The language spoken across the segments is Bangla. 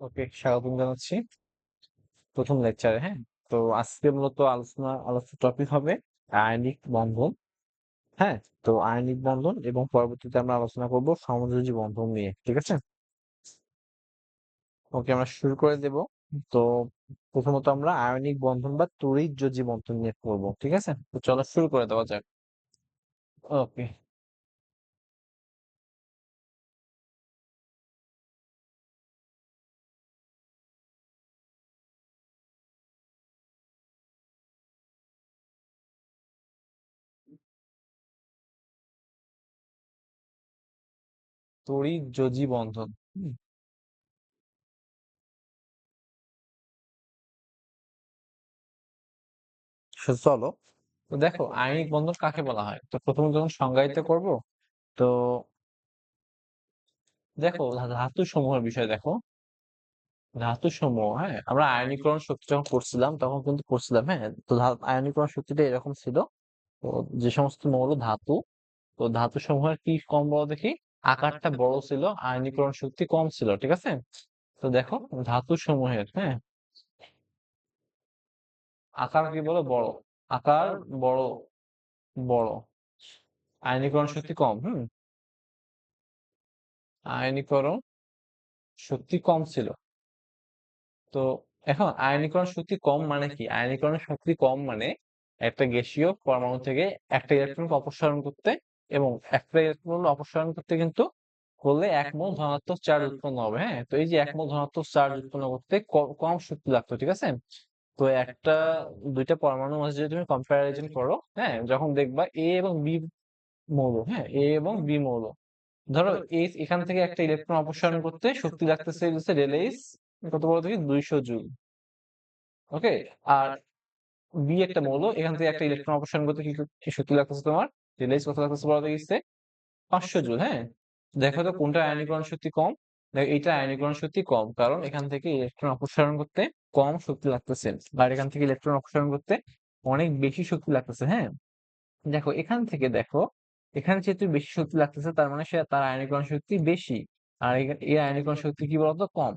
ওকে, স্বাগতম জানাচ্ছি প্রথম লেকচারে। হ্যাঁ, তো আজকে মূলত আলোচনা টপিক হবে আয়নিক বন্ধন। হ্যাঁ, তো আয়নিক বন্ধন এবং পরবর্তীতে আমরা আলোচনা করব সমযোজী বন্ধন নিয়ে। ঠিক আছে? ওকে, আমরা শুরু করে দেব। তো প্রথমত আমরা আয়নিক বন্ধন বা তড়িৎযোজী বন্ধন নিয়ে পড়বো। ঠিক আছে, তো চলো শুরু করে দেওয়া যাক। ওকে, তড়িৎযোজী বন্ধন। চলো, তো দেখো আয়নিক বন্ধন কাকে বলা হয়। তো প্রথমে যখন সংজ্ঞায়িত করব, তো দেখো ধাতু সমূহের বিষয় দেখো। ধাতু সমূহ, হ্যাঁ, আমরা আয়নীকরণ শক্তি যখন করছিলাম তখন কিন্তু করছিলাম। হ্যাঁ, তো আয়নীকরণ শক্তিটা এরকম ছিল। তো যে সমস্ত মৌল ধাতু, তো ধাতু সমূহের কি কম বড় দেখি, আকারটা বড় ছিল, আয়নীকরণ শক্তি কম ছিল। ঠিক আছে, তো দেখো ধাতু সমূহের, হ্যাঁ, আকার কি বলো, বড়, আকার বড়, বড়, আয়নীকরণ শক্তি কম। আয়নীকরণ শক্তি কম ছিল। তো এখন আয়নীকরণ শক্তি কম মানে কি, আয়নীকরণ শক্তি কম মানে একটা গ্যাসীয় পরমাণু থেকে একটা ইলেকট্রনকে অপসারণ করতে, এবং একটা ইলেকট্রন অপসারণ করতে কিন্তু করলে এক মোল ধনাত্মক চার্জ উৎপন্ন হবে। হ্যাঁ, তো এই যে এক মোল ধনাত্মক চার্জ উৎপন্ন করতে কম শক্তি লাগতো। ঠিক আছে, তো দুইটা পরমাণু মাঝে যদি তুমি কম্পারিজন করো, হ্যাঁ, যখন দেখবা এ এবং বি মৌল, হ্যাঁ, এ এবং বি মৌল, ধরো এখান থেকে একটা ইলেকট্রন অপসারণ করতে শক্তি লাগতেছে হচ্ছে রেলেইস কত বড় থেকে 200 জুল। ওকে, আর বি একটা মৌল, এখান থেকে একটা ইলেকট্রন অপসারণ করতে কি শক্তি লাগতেছে তোমার, রিলেজ কত লাগতেছে বলা দেখছে, 500 জুল। হ্যাঁ, দেখো তো কোনটা আয়নীকরণ শক্তি কম। দেখো এটা আয়নীকরণ শক্তি কম, কারণ এখান থেকে ইলেকট্রন অপসারণ করতে কম শক্তি লাগতেছে, আর এখান থেকে ইলেকট্রন অপসারণ করতে অনেক বেশি শক্তি লাগতেছে। হ্যাঁ, দেখো এখান থেকে দেখো, এখানে যেহেতু বেশি শক্তি লাগতেছে তার মানে তার আয়নীকরণ শক্তি বেশি, আর এই আয়নীকরণ শক্তি কি বলতো, কম।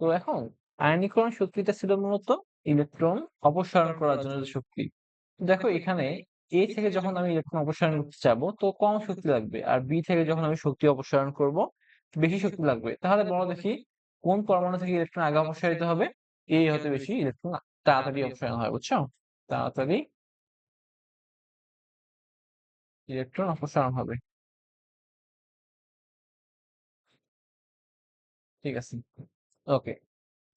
তো এখন আয়নীকরণ শক্তিটা ছিল মূলত ইলেকট্রন অপসারণ করার জন্য যে শক্তি। দেখো এখানে এ থেকে যখন আমি ইলেকট্রন অপসারণ করতে চাবো তো কম শক্তি লাগবে, আর বি থেকে যখন আমি শক্তি অপসারণ করব বেশি শক্তি লাগবে। তাহলে বলো দেখি কোন পরমাণু থেকে ইলেকট্রন আগে অপসারিত হবে, এ হতে বেশি ইলেকট্রন তাড়াতাড়ি অপসারণ হয়, বুঝছো, তাড়াতাড়ি ইলেকট্রন অপসারণ হবে। ঠিক আছে, ওকে,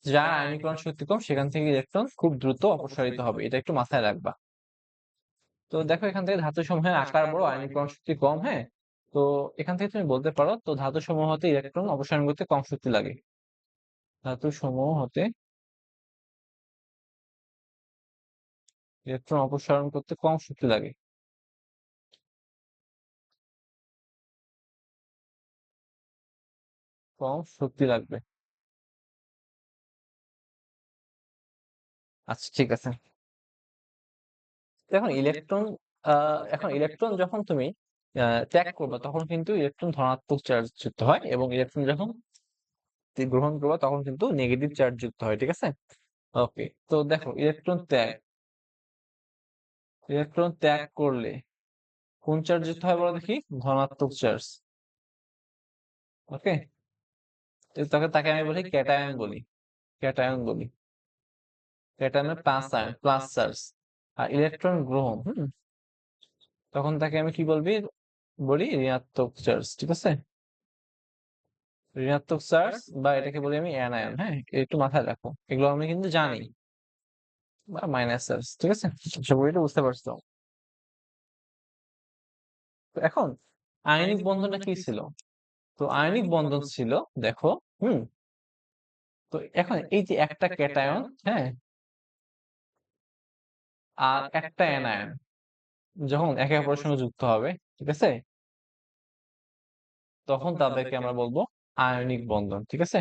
যার আয়নীকরণ শক্তি কম সেখান থেকে ইলেকট্রন খুব দ্রুত অপসারিত হবে, এটা একটু মাথায় রাখবা। তো দেখো এখান থেকে ধাতু সমূহের আকার বড়, আয়নীকরণ শক্তি কম। হ্যাঁ, তো এখান থেকে তুমি বলতে পারো তো ধাতু সমূহ হতে ইলেকট্রন অপসারণ করতে কম শক্তি লাগে। ধাতু সমূহ হতে ইলেকট্রন অপসারণ করতে কম শক্তি লাগে, কম শক্তি লাগবে। আচ্ছা, ঠিক আছে। এখন ইলেকট্রন এখন ইলেকট্রন যখন তুমি ত্যাগ করবে তখন কিন্তু ইলেকট্রন ধনাত্মক চার্জ যুক্ত হয়, এবং ইলেকট্রন যখন গ্রহণ করবে তখন কিন্তু নেগেটিভ চার্জ যুক্ত হয়। ঠিক আছে, ওকে, তো দেখো ইলেকট্রন ত্যাগ করলে কোন চার্জ যুক্ত হয় বলো দেখি, ধনাত্মক চার্জ। ওকে, তাকে আমি বলি ক্যাটায়ন বলি, ক্যাটায়ন বলি, ক্যাটায়নের প্লাস চার্জ। আর ইলেকট্রন গ্রহণ, তখন তাকে আমি কি বলি ঋণাত্মক চার্জ। ঠিক আছে, ঋণাত্মক চার্জ, বা এটাকে বলি আমি অ্যানায়ন। হ্যাঁ, একটু মাথায় রাখো, এগুলো আমি কিন্তু জানি, বা মাইনাস চার্জ। ঠিক আছে, আশা করি এটা বুঝতে পারছো। তো এখন আয়নিক বন্ধনটা কি ছিল, তো আয়নিক বন্ধন ছিল, দেখো, হুম, তো এখন এই যে একটা ক্যাটায়ন, হ্যাঁ, আর একটা অ্যানায়ন যখন একে অপরের সঙ্গে যুক্ত হবে, ঠিক আছে, তখন তাদেরকে আমরা বলবো আয়নিক বন্ধন। ঠিক আছে,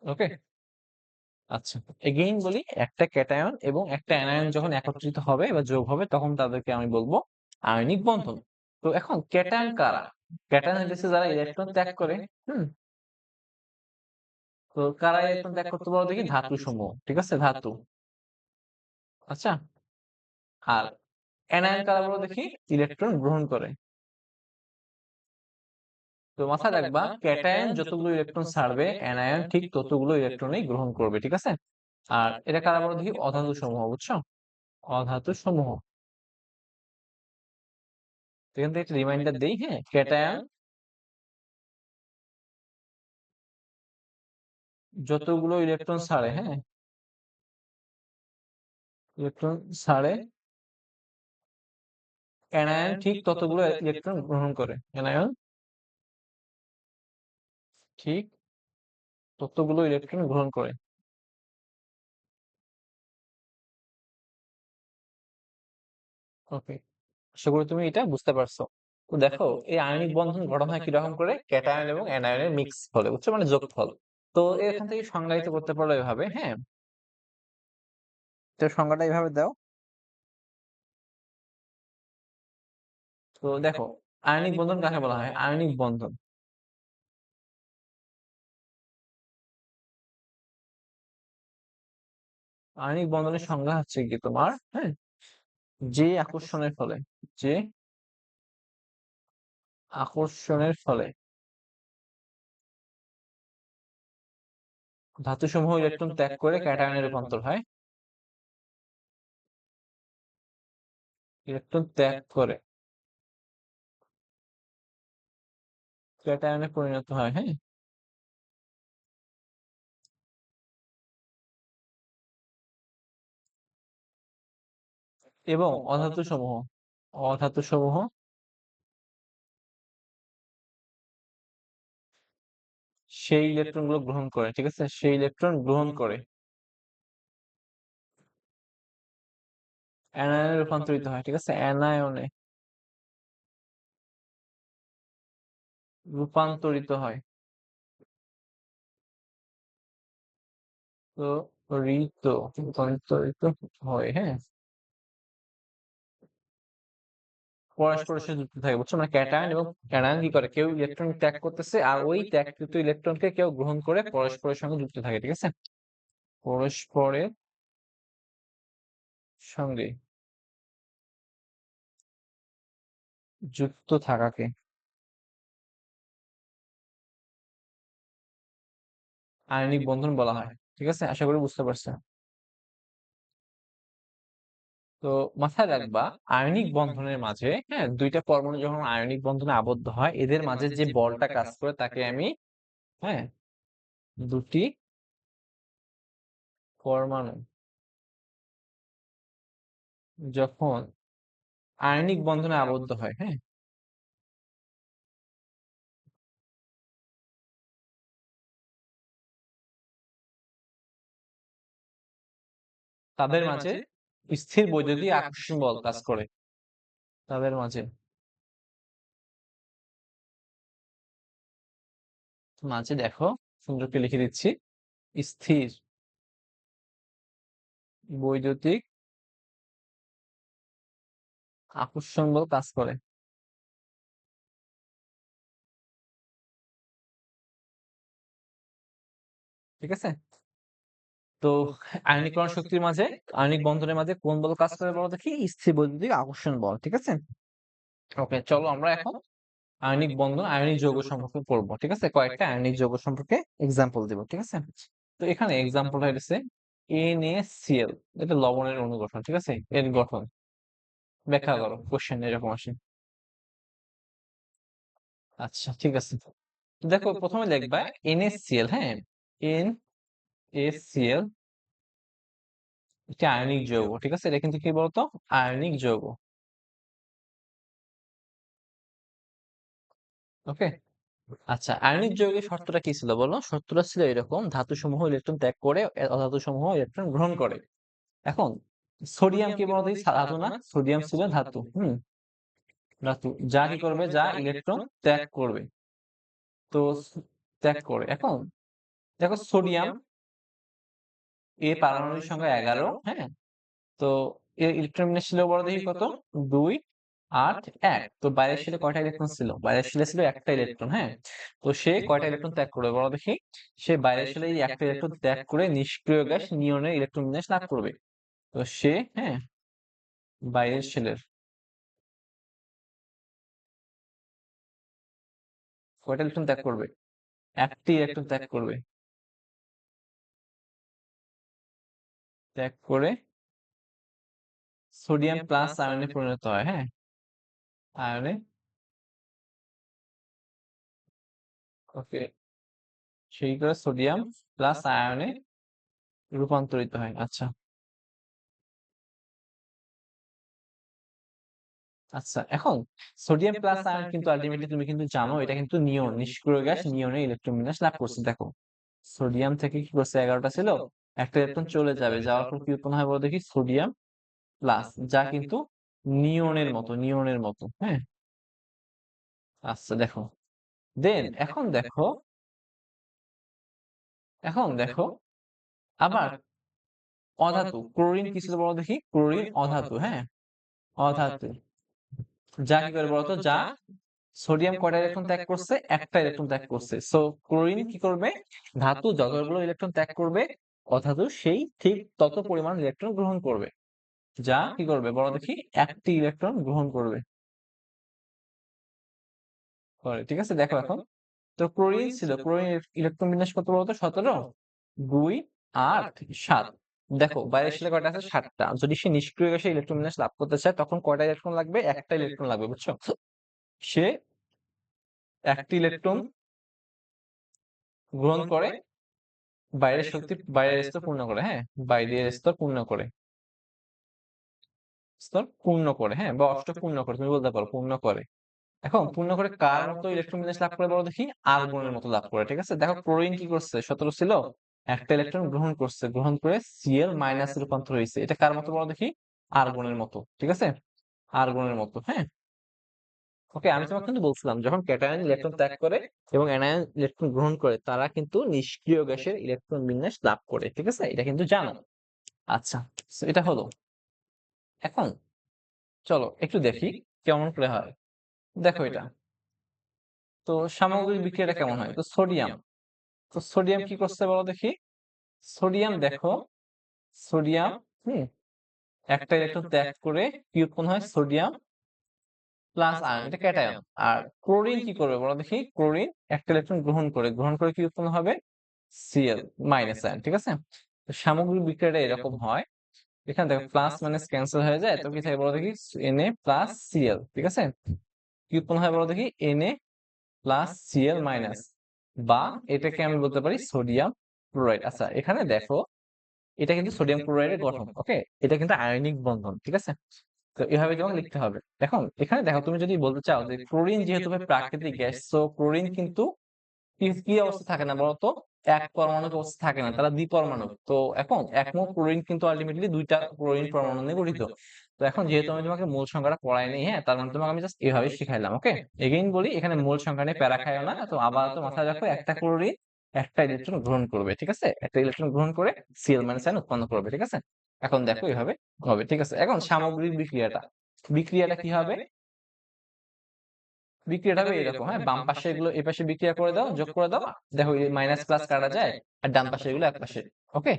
ওকে, আচ্ছা, এগেইন বলি, একটা ক্যাটায়ন এবং একটা অ্যানায়ন যখন একত্রিত হবে বা যোগ হবে তখন তাদেরকে আমি বলবো আয়নিক বন্ধন। তো এখন ক্যাটায়ন কারা? ক্যাটায়ন হইতেছে যারা ইলেকট্রন ত্যাগ করে। হুম? তো কারা ইলেকট্রন ত্যাগ করতে বলো দেখি? ধাতুসমূহ। ঠিক আছে? ধাতু। আচ্ছা? আর অ্যানায়ন কারা বলো দেখি? ইলেকট্রন গ্রহণ করে। তো মাথায় রাখবা ক্যাটায়ন যতগুলো ইলেকট্রন ছাড়বে, অ্যানায়ন ঠিক ততগুলো ইলেকট্রনই গ্রহণ করবে। ঠিক আছে? আর এটা কারা বলো দেখি? অধাতু সমূহ। বুঝছো? অধাতু সমূহ। এখান থেকে একটা রিমাইন্ডার দেই, হ্যাঁ? ক্যাটায়ন যতগুলো ইলেকট্রন ছাড়ে, হ্যাঁ? ইলেকট্রন ছাড়ে, অ্যানায়ন ঠিক ততগুলো ইলেকট্রন গ্রহণ করে। অ্যানায়ন ঠিক ততগুলো ইলেকট্রন গ্রহণ করে। ওকে, আশা করি তুমি এটা বুঝতে পারছো। তো দেখো এই আয়নিক বন্ধন গঠন হয় কিরকম করে? ক্যাটায়ন এবং অ্যানায়নের মিক্স ফলে, বুঝছো? মানে যোগফল। তো এখান থেকে সংজ্ঞায়িত করতে পারো এভাবে, হ্যাঁ? তো সংজ্ঞাটা এভাবে দাও। তো দেখো আয়নিক বন্ধন কাকে বলা হয়? আয়নিক বন্ধন, আয়নিক বন্ধনের সংজ্ঞা হচ্ছে কি তোমার, হ্যাঁ, যে আকর্ষণের ফলে, যে আকর্ষণের ফলে ধাতুসমূহ ইলেকট্রন ত্যাগ করে ক্যাটায়নে রূপান্তর হয়। ইলেকট্রন ত্যাগ করে ক্যাটায়নে পরিণত হয়, হ্যাঁ? এবং অধাতুসমূহ, অধাতুসমূহ সেই ইলেকট্রন গুলো গ্রহণ করে। ঠিক আছে? সেই ইলেকট্রন গ্রহণ করে অ্যানায়নে রূপান্তরিত হয়। ঠিক আছে? অ্যানায়নে রূপান্তরিত হয়। তো ঋত রূপান্তরিত হয়, হ্যাঁ? পরস্পরের সাথে যুক্ত থাকে, বুঝছো? মানে ক্যাটায়ন এবং অ্যানায়ন কি করে? কেউ ইলেকট্রন ত্যাগ করতেছে আর ওই ত্যাগকৃত ইলেকট্রনকে কেউ গ্রহণ করে পরস্পরের সঙ্গে যুক্ত থাকে। ঠিক আছে? পরস্পরের সঙ্গে যুক্ত থাকাকে আয়নিক বন্ধন বলা হয়। ঠিক আছে? আশা করি বুঝতে পারছো। তো মাথায় রাখবা আয়নিক বন্ধনের মাঝে, হ্যাঁ, দুইটা পরমাণু যখন আয়নিক বন্ধনে আবদ্ধ হয় এদের মাঝে যে বলটা কাজ করে তাকে আমি, হ্যাঁ, দুটি পরমাণু যখন আয়নিক বন্ধনে আবদ্ধ হয়, হ্যাঁ, তাদের মাঝে স্থির বৈদ্যুতিক আকর্ষণ বল কাজ করে। তাদের মাঝে মাঝে দেখো সুন্দর করে লিখে দিচ্ছি, স্থির বৈদ্যুতিক আকর্ষণ বল কাজ করে। ঠিক আছে? তো আয়নীকরণ শক্তির মাঝে, আয়নিক বন্ধনের মাঝে কোন বল কাজ করে বলো দেখি? স্থির বৈদ্যুতিক আকর্ষণ বল। ঠিক আছে? ওকে, চলো আমরা এখন আয়নিক বন্ধন, আয়নিক যৌগ সম্পর্কে পড়বো। ঠিক আছে? কয়েকটা আয়নিক যৌগ সম্পর্কে এক্সাম্পল দিব। ঠিক আছে? তো এখানে এক্সাম্পল হইতেছে NaCl, এটা লবণের অণু গঠন। ঠিক আছে? এর গঠন ব্যাখ্যা করো, কোশ্চেন এরকম আসে। আচ্ছা, ঠিক আছে। তো দেখো প্রথমে লিখবা NaCl, হ্যাঁ? NaCl একটি আয়নিক যৌগ। ঠিক আছে? এটা কিন্তু কি বলতো? আয়নিক যৌগ। ওকে, আচ্ছা, আয়নিক যৌগের শর্তটা কি ছিল বলো? শর্তটা ছিল এরকম, ধাতু সমূহ ইলেকট্রন ত্যাগ করে অধাতু সমূহ ইলেকট্রন গ্রহণ করে। এখন সোডিয়াম কি বলতো? ধাতু না? সোডিয়াম ছিল ধাতু। ধাতু যা কি করবে? যা ইলেকট্রন ত্যাগ করবে। তো ত্যাগ করে। এখন দেখো সোডিয়াম পারমাণবিক সংখ্যা 11, হ্যাঁ? তো এর ইলেকট্রন বিন্যাস ছিল বড় দেখি কত? 2 8 1। তো বাইরের শেলে কয়টা ইলেকট্রন ছিল? বাইরের শেলে ছিল একটা ইলেকট্রন, হ্যাঁ? তো সে কয়টা ইলেকট্রন ত্যাগ করবে বলো দেখি? সে বাইরের শেলে এই একটা ইলেকট্রন ত্যাগ করে নিষ্ক্রিয় গ্যাস নিয়নের ইলেকট্রন বিন্যাস লাভ করবে। তো সে, হ্যাঁ, বাইরের শেলের কয়টা ইলেকট্রন ত্যাগ করবে? একটি ইলেকট্রন ত্যাগ করবে। ত্যাগ করে সোডিয়াম প্লাস আয়নে পরিণত হয়, হ্যাঁ? আয়নে, ওকে, সেই করে সোডিয়াম প্লাস আয়নে রূপান্তরিত হয়। আচ্ছা, আচ্ছা, এখন সোডিয়াম প্লাস আয়ন কিন্তু আলটিমেটলি তুমি কিন্তু জানো এটা কিন্তু নিয়ন, নিষ্ক্রিয় গ্যাস নিয়নের ইলেকট্রন বিন্যাস লাভ করছে। দেখো, সোডিয়াম থেকে কি করছে? 11টা ছিল, একটা ইলেকট্রন চলে যাবে, যাওয়ার পর কি উৎপন্ন হয় বলো দেখি? সোডিয়াম প্লাস, যা কিন্তু নিয়নের মতো, নিয়নের মতো, হ্যাঁ? আচ্ছা, দেখো, দেন এখন দেখো আবার অধাতু ক্লোরিন কি ছিল বলো দেখি? ক্লোরিন অধাতু, হ্যাঁ, অধাতু, যা কি করে বলতো? যা সোডিয়াম কয়টা ইলেকট্রন ত্যাগ করছে? একটা ইলেকট্রন ত্যাগ করছে। সো ক্লোরিন কি করবে? ধাতু যতগুলো ইলেকট্রন ত্যাগ করবে, অধাতু সেই ঠিক তত পরিমাণ ইলেকট্রন গ্রহণ করবে, যা কি করবে বলো দেখি? একটি ইলেকট্রন গ্রহণ করবে। ঠিক আছে, দেখো এখন, তো ক্লোরিন ছিল, ক্লোরিন ইলেকট্রন বিন্যাস কত বলতো? 17, 2 8 7। দেখো বাইরের শেলে কয়টা আছে? 7টা। যদি সে নিষ্ক্রিয় গ্যাসে ইলেকট্রন বিন্যাস লাভ করতে চায় তখন কয়টা ইলেকট্রন লাগবে? একটা ইলেকট্রন লাগবে, বুঝছো? সে একটি ইলেকট্রন গ্রহণ করে বাইরের শক্তি, বাইরের স্তর পূর্ণ করে, হ্যাঁ, বাইরের স্তর পূর্ণ করে, স্তর পূর্ণ করে, হ্যাঁ, বা অষ্ট পূর্ণ করে, তুমি বলতে পারো পূর্ণ করে। এখন পূর্ণ করে কার মতো ইলেকট্রন বিন্যাস লাভ করে বলো দেখি? আর্গনের মতো লাভ করে। ঠিক আছে, দেখো ক্লোরিন কি করছে? 17 ছিল, একটা ইলেকট্রন গ্রহণ করছে, গ্রহণ করে Cl মাইনাস রূপান্তর হয়েছে। এটা কার মতো বলো দেখি? আর্গনের মতো। ঠিক আছে, আর্গনের মতো, হ্যাঁ। ওকে, আমি তোমাকে কিন্তু বলছিলাম যখন ক্যাটায়ন ইলেকট্রন ত্যাগ করে এবং অ্যানায়ন ইলেকট্রন গ্রহণ করে তারা কিন্তু নিষ্ক্রিয় গ্যাসের ইলেকট্রন বিন্যাস লাভ করে। ঠিক আছে, এটা কিন্তু জানো। আচ্ছা, so এটা হলো। এখন চলো একটু দেখি কেমন করে হয়। দেখো এটা, তো সামগ্রিক বিক্রিয়াটা কেমন হয়? তো সোডিয়াম, তো সোডিয়াম কি করছে বলো দেখি? সোডিয়াম দেখো, সোডিয়াম, হুম, একটা ইলেকট্রন ত্যাগ করে কি উৎপন্ন হয়? সোডিয়াম প্লাস আয়ন, এটা ক্যাটায়ন। আর ক্লোরিন কি করবে বলো দেখি? ক্লোরিন একটা ইলেকট্রন গ্রহণ করে, গ্রহণ করে কি উৎপন্ন হবে? Cl minus ion. ঠিক আছে, তো সামগ্রিক বিক্রিয়াটা এরকম হয়। এখানে দেখো প্লাস মাইনাস ক্যান্সেল হয়ে যায়, তো কি থাকে বলো দেখি? Na plus Cl। ঠিক আছে, কি উৎপন্ন হয় বলো দেখি? Na প্লাস Cl মাইনাস, বা এটাকে আমি বলতে পারি সোডিয়াম ক্লোরাইড। আচ্ছা, এখানে দেখো এটা কিন্তু সোডিয়াম ক্লোরাইডের গঠন, ওকে, এটা কিন্তু আয়নিক বন্ধন। ঠিক আছে, তো এভাবে তোমাকে লিখতে হবে। এখন এখানে দেখো, তুমি যদি বলতে চাও যে ক্লোরিন যেহেতু ভাই প্রাকৃতিক গ্যাস, তো ক্লোরিন কিন্তু কি কি অবস্থা থাকে না বলতো? এক পরমাণুক অবস্থা থাকে না, তারা দ্বিপরমাণুক। তো এখন একমোল ক্লোরিন কিন্তু আলটিমেটলি দুইটা ক্লোরিন পরমাণু নিয়ে গঠিত। তো এখন যেহেতু আমি তোমাকে মূল সংখ্যাটা পড়াই নাই, হ্যাঁ, তার মানে তোমাকে আমি জাস্ট এভাবে শিখাইলাম। ওকে, এগেইন বলি, এখানে মূল সংখ্যা নিয়ে প্যারা খাইও না। তো আবার তো মাথায় রাখো, একটা ক্লোরিন একটা ইলেকট্রন গ্রহণ করবে। ঠিক আছে, একটা ইলেকট্রন গ্রহণ করে Cl মাইনাস আয়ন উৎপন্ন করবে। ঠিক আছে, এখন দেখো এভাবে হবে। ঠিক আছে, এখন সামগ্রিক বিক্রিয়াটা, বিক্রিয়াটা কি হবে? বিক্রিয়াটা হবে এরকম, হ্যাঁ, বাম পাশে এগুলো এই পাশে বিক্রিয়া করে দাও, যোগ করে দাও, দেখো মাইনাস প্লাস কাটা যায়, আর ডান পাশে এগুলো এক পাশে। ওকে,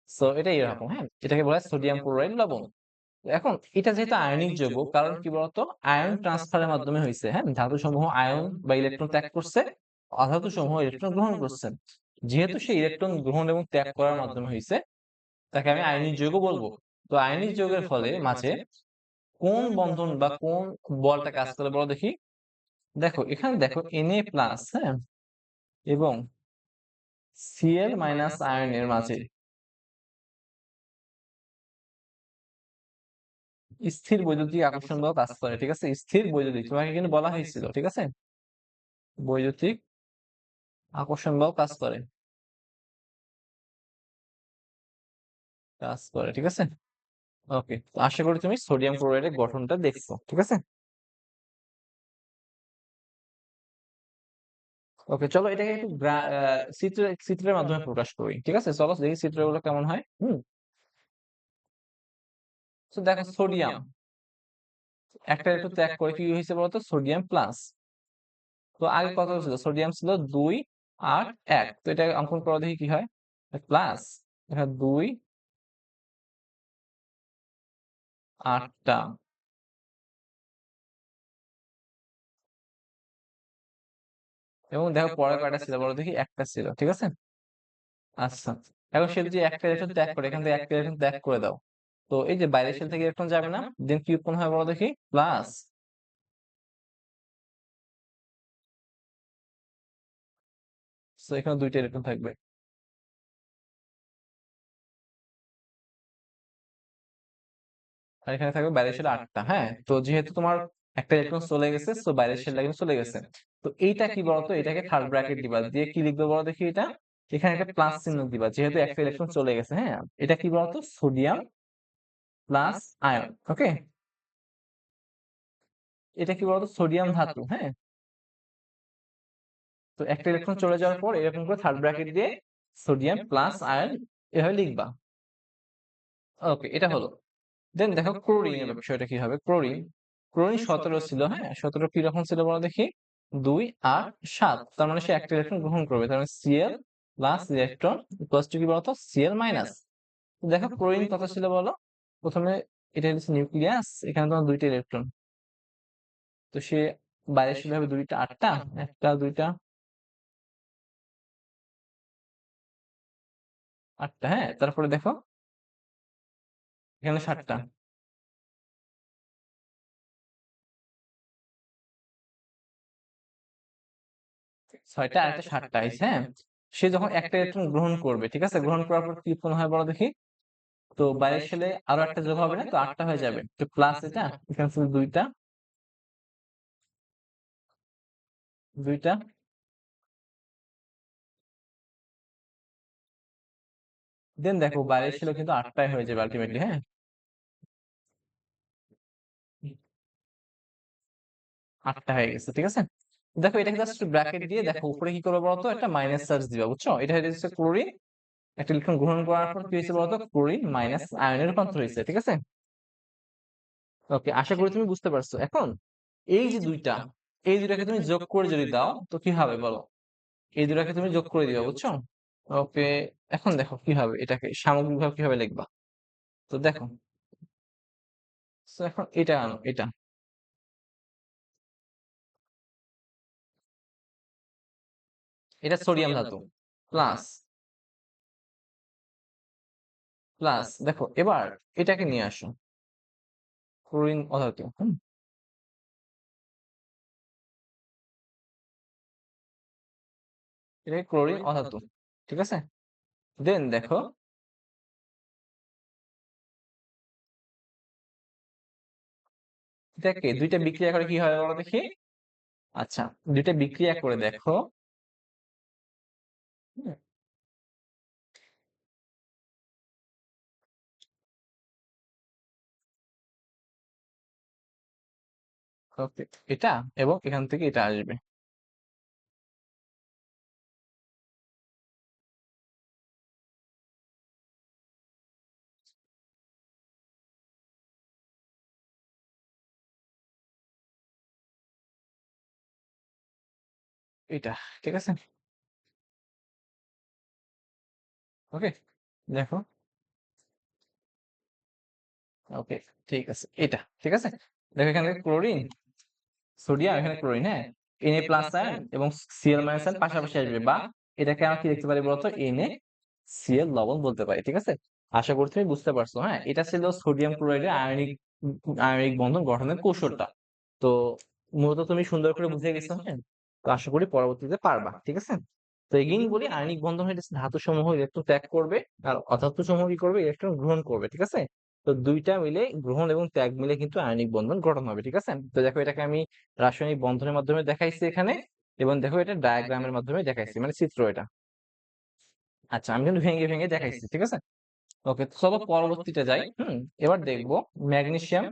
সো এটা এরকম, হ্যাঁ, এটাকে বলা হয় সোডিয়াম ক্লোরাইড লবণ। এখন এটা যেহেতু আয়নিক যৌগ, কারণ কি বলতো? আয়ন ট্রান্সফারের মাধ্যমে হয়েছে, হ্যাঁ, ধাতু সমূহ আয়ন বা ইলেকট্রন ত্যাগ করছে, অধাতু সমূহ ইলেকট্রন গ্রহণ করছে। যেহেতু সে ইলেকট্রন গ্রহণ এবং ত্যাগ করার মাধ্যমে হয়েছে, তাকে আমি আয়নিক যৌগ বলবো। তো আয়নিক যৌগের ফলে মাঝে কোন বন্ধন বা কোন বলটা কাজ করে বলো দেখি? দেখো এখানে দেখো Na প্লাস, হ্যাঁ, এবং Cl মাইনাস আয়নের মাঝে স্থির বৈদ্যুতিক আকর্ষণ বল কাজ করে। ঠিক আছে, স্থির বৈদ্যুতিক, তোমাকে কিন্তু বলা হয়েছিল। ঠিক আছে, বৈদ্যুতিক আকর্ষণ বল কাজ করে, কাজ করে। ঠিক আছে, ওকে, আশা করি তুমি সোডিয়াম ক্লোরাইডের গঠনটা দেখছো। ঠিক আছে, ওকে, চলো এটাকে একটু চিত্রের মাধ্যমে প্রকাশ করি। ঠিক আছে, চলো দেখি চিত্রগুলো কেমন হয়। তো দেখো সোডিয়াম, একটা ইলেকট্রন ত্যাগ করে কি হয়েছে বলতো, সোডিয়াম প্লাস। তো আগে কত ছিল, সোডিয়াম ছিল 2 8 1, তো এটা অঙ্কন করে দেখি কি হয়, প্লাস এখানে 2 8টা, এবং দেখো পরে কয়টা ছিল বলো দেখি, একটা ছিল, ঠিক আছে। আচ্ছা, এখন সে যদি একটা ইলেকট্রন ত্যাগ করে, এখান থেকে একটা ইলেকট্রন ত্যাগ করে দাও, তো এই যে বাইরের শেল থেকে ইলেকট্রন যাবে না, দেন কি উৎপন্ন হয় বলো দেখি, প্লাস। তো এখানে দুইটা ইলেকট্রন থাকবে, আর এখানে থাকবে বাইরের শেল 8টা। হ্যাঁ, তো যেহেতু তোমার একটা ইলেকট্রন চলে গেছে, তো বাইরের শেলটা কিন্তু চলে গেছে। তো এইটা কি বলতো, এটাকে থার্ড ব্র্যাকেট দিবা, দিয়ে কি লিখবে বলো দেখি, এটা এখানে একটা প্লাস চিহ্ন দিবা, যেহেতু একটা ইলেকট্রন চলে গেছে। হ্যাঁ, এটা কি বলতো, সোডিয়াম প্লাস আয়ন। ওকে, এটা কি বলতো, সোডিয়াম ধাতু। হ্যাঁ, তো একটা ইলেকট্রন চলে যাওয়ার পর এরকম করে থার্ড ব্র্যাকেট দিয়ে সোডিয়াম প্লাস আয়ন এভাবে লিখবা। ওকে, এটা হলো। দেন দেখো ক্লোরিনের বিষয়টা কি হবে, ক্লোরিন। ক্লোরিন 17 ছিল। হ্যাঁ, 17 কি রকম ছিল বলো দেখি, 2 8 7, তার মানে সে একটা ইলেকট্রন গ্রহণ করবে, তার মানে Cl plus electron equals to কি বলতো, Cl মাইনাস। দেখো ক্লোরিন কত ছিল বলো, প্রথমে এটা হচ্ছে নিউক্লিয়াস, এখানে তোমার দুইটা ইলেকট্রন, তো সে বাইরে ছিল হবে দুইটা 8টা, একটা দুইটা 8টা। হ্যাঁ, তারপরে দেখো এখানে 7টা, 6টা আর একটা 7টা আছে। হ্যাঁ, সে যখন একটা ইলেকট্রন গ্রহণ করবে, ঠিক আছে, গ্রহণ করার পর কি উৎপন্ন হয় বলো দেখি, তো বাইরের শেলে আরো একটা যোগ হবে না, তো 8টা হয়ে যাবে, তো প্লাস এটা এখানে শুধু দুইটা, দুইটা। দেন দেখো বাইরের শেলে কিন্তু 8টাই হয়ে যাবে আলটিমেটলি। হ্যাঁ, 8টা হয়ে গেছে, ঠিক আছে। দেখো এটাকে জাস্ট ব্র্যাকেট দিয়ে দেখো উপরে কি করবে বলতো, একটা মাইনাস চার্জ দিবা, বুঝছো, এটা হচ্ছে ক্লোরিন, একটা ইলেকট্রন গ্রহণ করার পর কি হয়েছে বলতো, ক্লোরিন মাইনাস আয়নে রূপান্তর হয়েছে, ঠিক আছে। ওকে, আশা করি তুমি বুঝতে পারছো। এখন এই যে দুইটা, এই দুইটাকে তুমি যোগ করে যদি দাও তো কি হবে বলো, এই দুটাকে তুমি যোগ করে দিবা, বুঝছো। ওকে, এখন দেখো কি হবে, এটাকে সামগ্রিকভাবে কিভাবে লিখবা, তো দেখো। তো এখন এটা আনো, এটা সোডিয়াম ধাতু, প্লাস প্লাস দেখো এবার এটাকে নিয়ে আসো, ক্লোরিন অধাতু। এটাকে ক্লোরিন অধাতু, ঠিক আছে। দেন দেখো এটাকে দুইটা বিক্রিয়া করে কি হয় বলো দেখি। আচ্ছা, দুইটা বিক্রিয়া করে দেখো। ওকে, এটা এবং এখান থেকে এটা আসবে, এটা, ঠিক আছে। ওকে, দেখো। ওকে, ঠিক আছে, এটা ঠিক আছে। দেখো এখানে ক্লোরিন, সোডিয়াম, এখানে ক্লোরিন। হ্যাঁ, Na প্লাস আয়ন এবং Cl মাইনাস আয়ন পাশাপাশি আসবে, বা এটাকে আমরা কি লিখতে পারি বলতো, NaCl লবণ বলতে পারি, ঠিক আছে। আশা করি তুমি বুঝতে পারছো। হ্যাঁ, এটা ছিল সোডিয়াম ক্লোরাইডের আয়নিক আয়নিক বন্ধন গঠনের কৌশলটা। তো মূলত তুমি সুন্দর করে বুঝে গেছো। হ্যাঁ, তো আশা করি পরবর্তীতে পারবা, ঠিক আছে। তো এগেইন বলি, আয়নিক বন্ধন হলে ধাতু সমূহ ইলেকট্রন ত্যাগ করবে, আর অধাতু সমূহ কি করবে, ইলেকট্রন গ্রহণ করবে, ঠিক আছে। তো দুইটা মিলে, গ্রহণ এবং ত্যাগ মিলে কিন্তু আয়নিক বন্ধন গঠন হবে, ঠিক আছে। তো দেখো এটাকে আমি রাসায়নিক বন্ধনের মাধ্যমে দেখাইছি এখানে, এবং দেখো এটা ডায়াগ্রামের মাধ্যমে দেখাইছি, মানে চিত্র এটা। আচ্ছা, আমি কিন্তু ভেঙে ভেঙে দেখাইছি, ঠিক আছে। ওকে, তো চলো পরবর্তীতে যাই। এবার দেখবো ম্যাগনেসিয়াম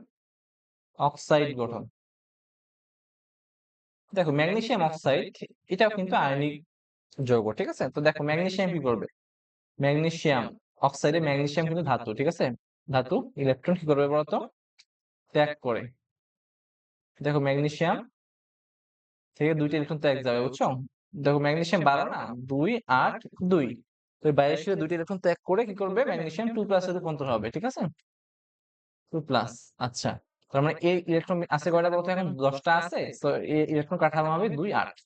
অক্সাইড গঠন। দেখো ম্যাগনেসিয়াম অক্সাইড, এটাও কিন্তু আয়নিক যৌগ, ঠিক আছে। তো দেখো ম্যাগনেসিয়াম কি করবে, ম্যাগনেসিয়াম অক্সাইডে, ম্যাগনেসিয়াম কিন্তু ধাতু, ঠিক আছে। ধাতু, ইলেকট্রন কি করবে বলতো, ত্যাগ করে। দেখো ম্যাগনেসিয়াম থেকে 2টা ইলেকট্রন ত্যাগ যাবে, বুঝছো? দেখো ম্যাগনেসিয়াম 12 না, 2 8 2। তো এই 22 এর 2টা ইলেকট্রন ত্যাগ করে কি করবে, ম্যাগনেসিয়াম 2 প্লাস এ রূপান্তর হবে, ঠিক আছে? 2 প্লাস। আচ্ছা, তার মানে এই ইলেকট্রন আছে কয়টা বলতো? এখন 10টা আছে। সো এই ইলেকট্রন কাঠামো হবে 2 8।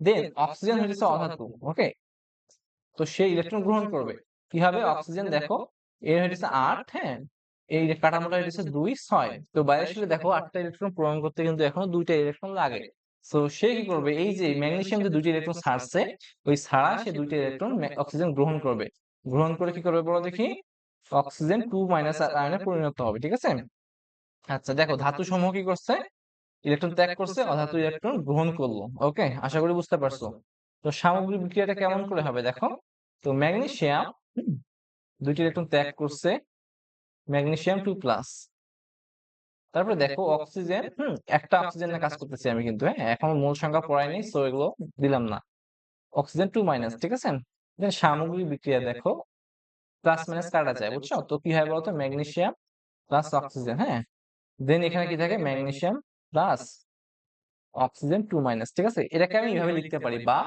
দেন অক্সিজেন হইতেছে অধাতু, ওকে? তো সে ইলেকট্রন গ্রহণ করবে কি হবে? অক্সিজেন দেখো এর হইতেছে 8, হ্যাঁ, এই যে কাঠামোটা হইতেছে 2 6। তো বাইরের সাথে দেখো 8টা ইলেকট্রন পূরণ করতে কিন্তু এখনো 2টা ইলেকট্রন লাগে। সো সে কি করবে, এই যে ম্যাগনেসিয়াম যে 2টা ইলেকট্রন ছাড়ছে, ওই ছাড়া সে 2টা ইলেকট্রন অক্সিজেন গ্রহণ করবে। গ্রহণ করে কি করবে বলো দেখি? অক্সিজেন 2 মাইনাস আয়নে পরিণত হবে, ঠিক আছে? আচ্ছা দেখো ধাতু সমূহ কি করছে, ইলেকট্রন ত্যাগ করছে, অধাতু ইলেকট্রন গ্রহণ করলো। ওকে, আশা করি বুঝতে পারছো। তো সামগ্রিক বিক্রিয়াটা কেমন করে হবে দেখো। তো ম্যাগনেসিয়াম 2টি ইলেকট্রন ত্যাগ করছে, ম্যাগনেসিয়াম 2 প্লাস। তারপরে দেখো অক্সিজেন, একটা অক্সিজেন না কাজ করতেছি আমি কিন্তু, হ্যাঁ, এখনো মূল সংখ্যা পড়াইনি, সো এগুলো দিলাম না। অক্সিজেন 2 মাইনাস, ঠিক আছে? দেন সামগ্রিক বিক্রিয়া দেখো প্লাস মাইনাস কাটা যায়, বুঝছো? তো কি হয় বলতো, ম্যাগনেসিয়াম প্লাস অক্সিজেন, হ্যাঁ। দেন এখানে কি থাকে, ম্যাগনেসিয়াম প্লাস অক্সিজেন 2 মাইনাস, ঠিক আছে? এটাকে আমি এইভাবে লিখতে পারি, বা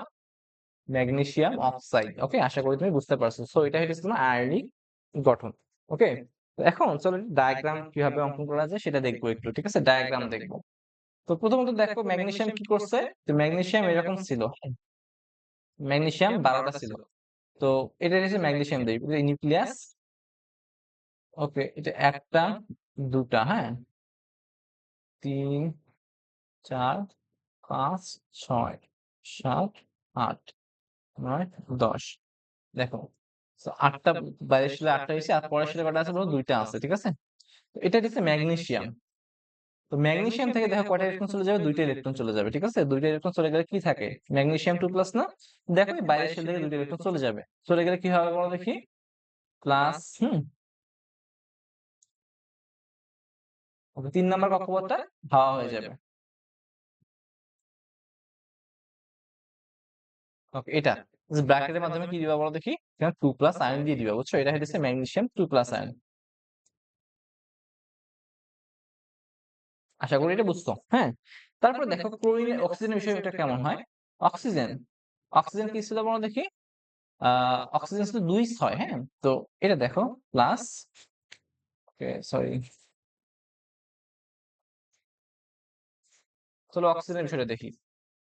ম্যাগনেসিয়াম অক্সাইড। ওকে, আশা করি তুমি বুঝতে পারছো। সো এটা হচ্ছে তোমার আয়নিক গঠন। ওকে, তো এখন চলো ডায়াগ্রাম কিভাবে অঙ্কন করা যায় সেটা দেখবো একটু, ঠিক আছে? ডায়াগ্রাম দেখবো। তো প্রথমত দেখো ম্যাগনেসিয়াম কি করছে। তো ম্যাগনেসিয়াম এরকম ছিল, ম্যাগনেসিয়াম 12টা ছিল। তো এটা হচ্ছে ম্যাগনেসিয়াম দেই নিউক্লিয়াস। ওকে, এটা একটা, দুটা, হ্যাঁ, 3 4 5 6 7 8 9 10। দেখো, তো 8টা 22 সালে 8টা হয়েছে, আর পরের সালে কটা আছে বলো? 2টা আছে, ঠিক আছে? তো এটা হচ্ছে ম্যাগনেসিয়াম। তো ম্যাগনেসিয়াম থেকে দেখো কয়টা ইলেকট্রন চলে যাবে? 2টা ইলেকট্রন চলে যাবে, ঠিক আছে? 2টা ইলেকট্রন চলে গেলে কি থাকে? ম্যাগনেসিয়াম 2 প্লাস না? দেখো এই বাইরের শেল থেকে 2টা ইলেকট্রন চলে যাবে, চলে গেলে কি হবে বলো দেখি? প্লাস, ওকে, 3 নাম্বার কক্ষপথটা হাওয়া হয়ে যাবে। ওকে, এটা ব্র্যাকেটের মাধ্যমে কি দিবা বলো দেখি? এখানে 2 প্লাস আয়ন দিয়ে দিবা, বুঝছো? এটা হচ্ছে ম্যাগনেসিয়াম 2 প্লাস আয়ন। আশা করি এটা বুঝছো, হ্যাঁ। তারপরে দেখো ক্লোরিনের অক্সিজেনের বিষয়টা কেমন হয়। অক্সিজেন, অক্সিজেন কি ছিল বলো দেখি? অক্সিজেন ছিল 2 6, হ্যাঁ। তো এটা দেখো প্লাস, ওকে সরি, চলো অক্সিজেনের বিষয়টা দেখি।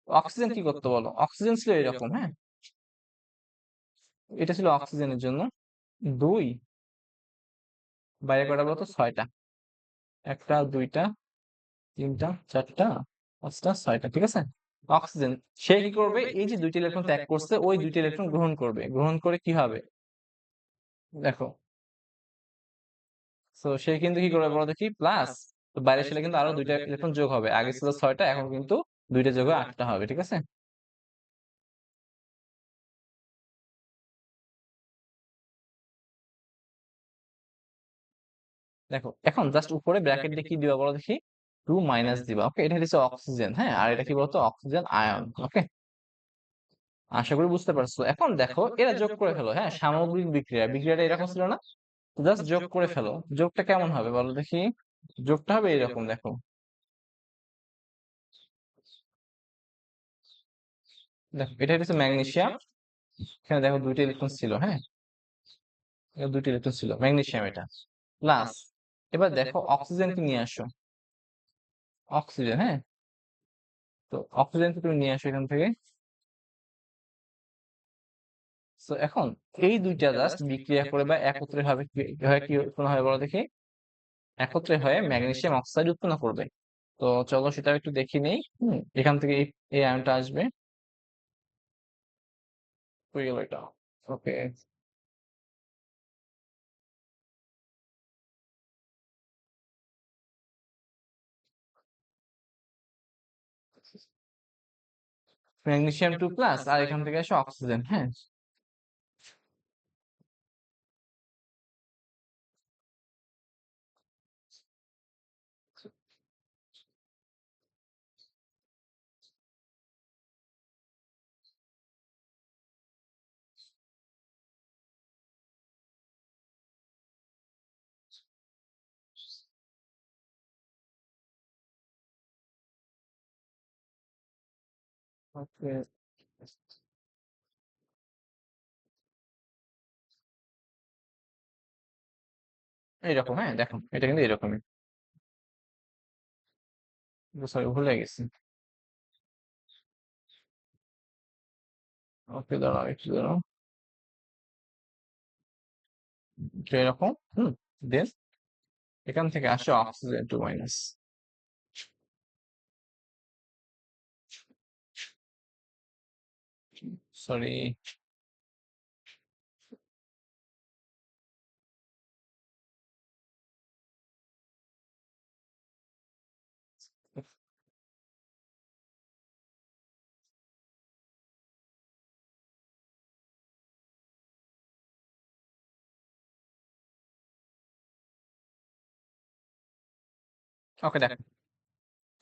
অক্সিজেন কি করতে বলো? অক্সিজেন ছিল এরকম, হ্যাঁ, এটা ছিল অক্সিজেনের জন্য 2, বাইরে কটা বলতো? 6টা, একটা, দুইটা, তিনটা, চারটা, পাঁচটা, 6টা, ঠিক আছে? অক্সিজেন সে কি করবে, এই যে 2টি ইলেকট্রন ত্যাগ করছে, ওই 2টি ইলেকট্রন গ্রহণ করবে। গ্রহণ করে কি হবে দেখো? তো সে কিন্তু কি করবে বলো দেখি? প্লাস। তো বাইরের শেলে কিন্তু আরো 2টা ইলেকট্রন যোগ হবে, আগে ছিল 6টা, এখন কিন্তু 2টা যোগ হয়ে 8টা হবে, ঠিক আছে? দেখো এখন জাস্ট উপরে ব্র্যাকেট দিয়ে কি দিবা বলো দেখি? 2 মাইনাস দিবা। ওকে, এটা হচ্ছে অক্সিজেন, হ্যাঁ, আর এটা কি বলতো? Oxygen ion. ওকে, আশা করি বুঝতে পারছো। এখন দেখো এরা যোগ করে ফেলো, হ্যাঁ, সামগ্রিক বিক্রিয়া, বিক্রিয়াটা এরকম ছিল না? জাস্ট যোগ করে ফেলো। যোগটা কেমন হবে বলো দেখি? যোগটা হবে এরকম, দেখো, দেখো এটা হচ্ছে ম্যাগনেসিয়াম। এখানে দেখো 2টা ইলেকট্রন ছিল, হ্যাঁ, এখানে 2টা ইলেকট্রন ছিল, ম্যাগনেসিয়াম এটা প্লাস। এবার দেখো অক্সিজেনকে নিয়ে আসো, অক্সিজেন, হ্যাঁ। তো অক্সিজেনকে তুমি নিয়ে আসো এখান থেকে। তো এখন এই 2টা জাস্ট বিক্রিয়া করে বা একত্রে হবে, কি উৎপন্ন হয় বলো দেখি? একত্রে হয়ে ম্যাগনেসিয়াম অক্সাইড উৎপন্ন করবে। তো চলো সেটা একটু দেখি নেই। এখান থেকে এই আয়নটা আসবে, হয়ে গেল এটা। ওকে, ম্যাগনেসিয়াম 2 প্লাস, আর এখান থেকে আসে অক্সিজেন, হ্যাঁ। ওকে, এইরকম, হ্যাঁ দেখুন এটা কিন্তু এরকমই। সরি, ভুলে গেছি। ওকে, দাঁড়াও একটু দাঁড়াও। তো এরকম, দেন এখান থেকে আসে অক্সিজেন 2 মাইনাস। সরি। ওকে, দেখো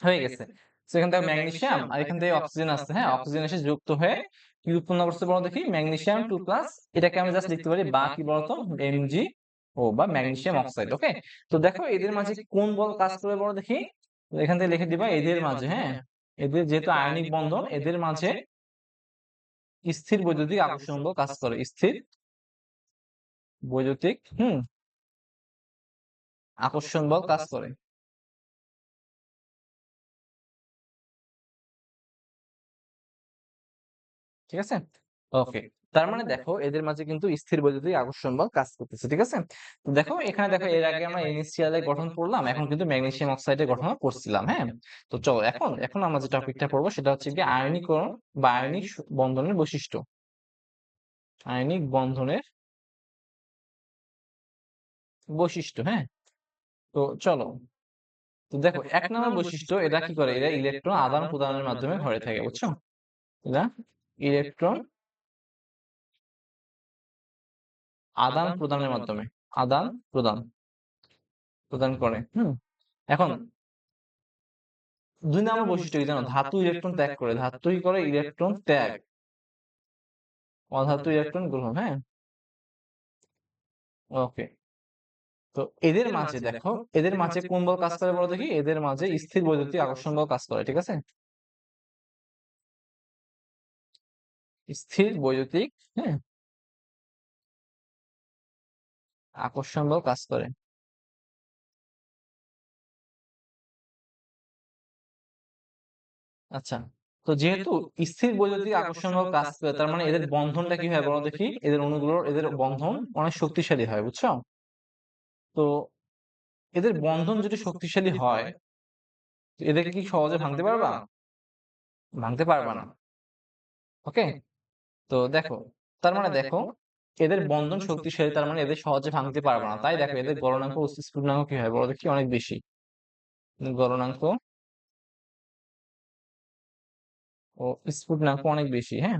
হয়ে গেছে। তো এখান থেকে ম্যাগনেসিয়াম আর এখান থেকে অক্সিজেন আসছে, হ্যাঁ অক্সিজেন এসে যুক্ত হয়ে কি উৎপন্ন করছে বলো দেখি, ম্যাগনেসিয়াম 2 প্লাস। এটাকে আমি জাস্ট লিখতে পারি বা কি বলতো, Mg, ও বা ম্যাগনেসিয়াম অক্সাইড। ওকে, তো দেখো এদের মাঝে কোন বল কাজ করে বলো দেখি। তো এখান থেকে লিখে দিবা এদের মাঝে, হ্যাঁ এদের যেহেতু আয়নিক বন্ধন, এদের মাঝে স্থির বৈদ্যুতিক আকর্ষণ বল কাজ করে, স্থির বৈদ্যুতিক আকর্ষণ বল কাজ করে। ঠিক আছে, ওকে। তার মানে দেখো এদের মাঝে কিন্তু স্থির বৈদ্যুতিক আকর্ষণ বল কাজ করতেছে। ঠিক আছে, তো দেখো এখানে দেখো এর আগে আমরা NaCl এর গঠন পড়লাম, এখন কিন্তু ম্যাগনেসিয়াম অক্সাইডের গঠন করছিলাম। হ্যাঁ, তো চলো এখন এখন আমরা যে টপিকটা পড়বো সেটা হচ্ছে কি আয়নীকরণ বা আয়নিক বন্ধনের বৈশিষ্ট্য। আয়নিক বন্ধনের বৈশিষ্ট্য, হ্যাঁ। তো চলো, তো দেখো 1 নম্বর বৈশিষ্ট্য, এরা কি করে, এরা ইলেকট্রন আদান প্রদানের মাধ্যমে ভরে থাকে, বুঝছো? এরা ইলেকট্রন আদান প্রদানের মাধ্যমে আদান প্রদান প্রদান করে। এখন 2 নম্বর বৈশিষ্ট্য কি জানো, ধাতু ইলেকট্রন ত্যাগ করে। ধাতু কি করে, ইলেকট্রন ত্যাগ, অধাতু ইলেকট্রন গ্রহণ। হ্যাঁ, ওকে। তো এদের মাঝে দেখো, এদের মাঝে কোন বল কাজ করে বলো দেখি, এদের মাঝে স্থির বৈদ্যুতিক আকর্ষণ বল কাজ করে। ঠিক আছে, স্থির বৈদ্যুতিক, হ্যাঁ আকর্ষণ বল কাজ করে। আচ্ছা, তো যেহেতু স্থির বৈদ্যুতিক আকর্ষণ বল কাজ করে, তার মানে এদের বন্ধনটা কি হয় বলো দেখি, এদের অণুগুলোর এদের বন্ধন অনেক শক্তিশালী হয়, বুঝছো? তো এদের বন্ধন যদি শক্তিশালী হয়, এদেরকে কি সহজে ভাঙতে পারবা? ভাঙতে পারবা না। ওকে, তো দেখো, তার মানে দেখো এদের বন্ধন শক্তিশালী, তার মানে এদের সহজে ভাঙতে পারবে না। তাই দেখো এদের গলনাঙ্ক ও স্ফুটনাঙ্ক কি হয় বলো দেখি, অনেক বেশি। গলনাঙ্ক ও স্ফুটনাঙ্ক অনেক বেশি, হ্যাঁ।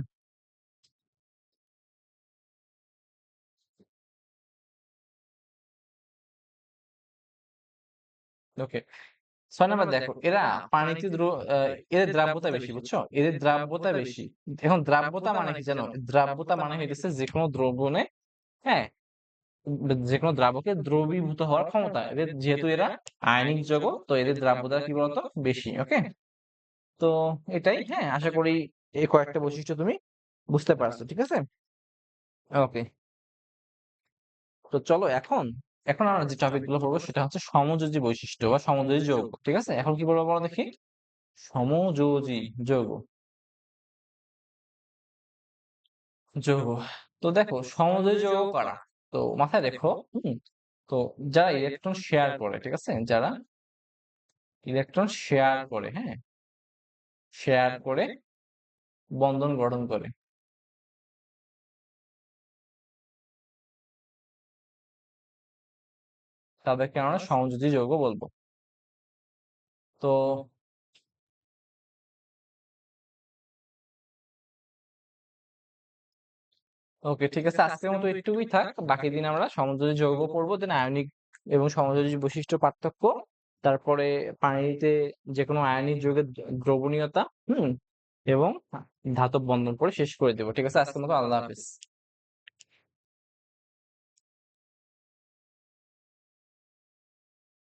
ওকে, 6 নম্বর দেখো, এরা পানিতে এদের দ্রাব্যতা বেশি, বুঝছো? এদের দ্রাব্যতা বেশি। এখন দ্রাব্যতা মানে কি জানো, দ্রাব্যতা মানে হইতেছে যে কোনো দ্রবণে, হ্যাঁ যে কোনো দ্রাবকে দ্রবীভূত হওয়ার ক্ষমতা এদের, যেহেতু এরা আয়নিক যৌগ, তো এদের দ্রাব্যতা কি বলতো বেশি। ওকে, তো এটাই, হ্যাঁ আশা করি এই কয়েকটা বৈশিষ্ট্য তুমি বুঝতে পারছো। ঠিক আছে, ওকে। তো চলো এখন এখন আমরা যে টপিক গুলো পড়বো সেটা হচ্ছে সমযোজী বৈশিষ্ট্য বা সমযোজী যৌগ। ঠিক আছে, এখন কি বলবো বলো দেখি, সমযোজী যৌগ। যৌগ, তো দেখো সমযোজী যৌগ কারা, তো মাথায় রেখো। তো যারা ইলেকট্রন শেয়ার করে, ঠিক আছে, যারা ইলেকট্রন শেয়ার করে, হ্যাঁ শেয়ার করে বন্ধন গঠন করে, তাদেরকে আমরা সমযোজী যৌগ বলবো। তো ওকে, ঠিক আছে, আজকের মতো একটুকুই থাক। বাকি দিন আমরা সমযোজী যৌগ পড়বো, দেন আয়নিক এবং সমযোজী বৈশিষ্ট্য পার্থক্য, তারপরে পানিতে যে কোনো আয়নিক যৌগের দ্রবণীয়তা, এবং ধাতব বন্ধন পড়ে শেষ করে দেবো। ঠিক আছে, আজকের মতো আল্লাহ হাফেজ।